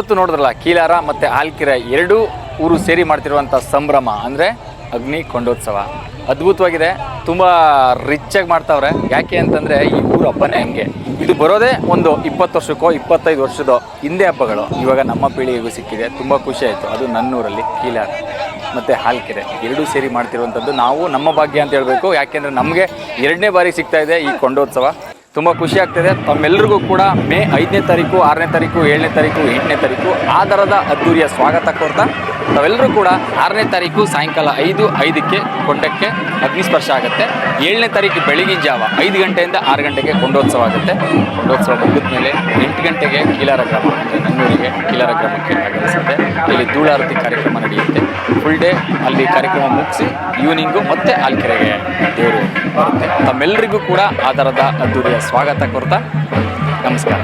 ಇವತ್ತು ನೋಡಿದ್ರಲ್ಲ ಕೀಲಾರ ಮತ್ತು ಆಲ್ಕೆರೆ ಎರಡೂ ಊರು ಸೇರಿ ಮಾಡ್ತಿರುವಂಥ ಸಂಭ್ರಮ ಅಂದರೆ ಅಗ್ನಿ ಕೊಂಡೋತ್ಸವ ಅದ್ಭುತವಾಗಿದೆ. ತುಂಬ ರಿಚಾಗಿ ಮಾಡ್ತಾವ್ರೆ. ಯಾಕೆ ಅಂತಂದರೆ ಈ ಊರು ಹಬ್ಬನೇ ಹಂಗೆ. ಇದು ಬರೋದೇ ಒಂದು 20 ವರ್ಷಕ್ಕೋ 25 ವರ್ಷದ ಹಿಂದೆ ಹಬ್ಬಗಳು ಇವಾಗ ನಮ್ಮ ಪೀಳಿಗೆಗೂ ಸಿಕ್ಕಿದೆ. ತುಂಬ ಖುಷಿ ಆಯಿತು. ಅದು ನನ್ನೂರಲ್ಲಿ ಕೀಲಾರ ಮತ್ತು ಆಲ್ಕೆರೆ ಎರಡೂ ಸೇರಿ ಮಾಡ್ತಿರುವಂಥದ್ದು ನಾವು ನಮ್ಮ ಭಾಗ್ಯ ಅಂತ ಹೇಳಬೇಕು. ಯಾಕೆಂದರೆ ನಮಗೆ 2ನೇ ಬಾರಿ ಸಿಗ್ತಾ ಇದೆ ಈ ಕೊಂಡೋತ್ಸವ. ತುಂಬ ಖುಷಿ ಆಗ್ತಿದೆ. ತಮ್ಮೆಲ್ಲರಿಗೂ ಕೂಡ ಮೇ 5ನೇ ತಾರೀಕು 6ನೇ ತಾರೀಕು 7ನೇ ತಾರೀಕು 8ನೇ ತಾರೀಕು ಆ ಥರದ ಅದ್ದೂರಿಯ ಸ್ವಾಗತ ಕೊಡ್ತಾ ತಾವೆಲ್ಲರೂ ಕೂಡ 6ನೇ ತಾರೀಕು ಸಾಯಂಕಾಲ 5:05ಕ್ಕೆ ಕೊಂಡಕ್ಕೆ ಅಗ್ನಿಸ್ಪರ್ಶ ಆಗುತ್ತೆ. 7ನೇ ತಾರೀಕು ಬೆಳಗಿನ ಜಾವ 5 ಗಂಟೆಯಿಂದ 6 ಗಂಟೆಗೆ ಕೊಂಡೋತ್ಸವ ಆಗುತ್ತೆ. ಕೊಂಡೋತ್ಸವ ಮುಗಿದ ಮೇಲೆ 8 ಗಂಟೆಗೆ ಕೀಲಾರ ಗ್ರಾಮ ಅಂದರೆ ನನ್ನೂರಿಗೆ ಕೀಲಾರ ಗ್ರಾಮಕ್ಕೆ ಆಗಮಿಸುತ್ತೆ. ಇಲ್ಲಿ ಧೂಳಾರತಿ ಕಾರ್ಯಕ್ರಮ ನಡೆಯುತ್ತೆ. ಫುಲ್ ಡೇ ಅಲ್ಲಿ ಕಾರ್ಯಕ್ರಮ ಮುಗಿಸಿ ಈವ್ನಿಂಗು ಮತ್ತೆ ಆಲ್ಕೆರೆಗೆ ದೇವರು ಬರುತ್ತೆ. ತಮ್ಮೆಲ್ಲರಿಗೂ ಕೂಡ ಆ ಥರದ ಅದ್ದೂರಿಯ ಸ್ವಾಗತ ಕೊಡ್ತಾ ನಮಸ್ಕಾರ.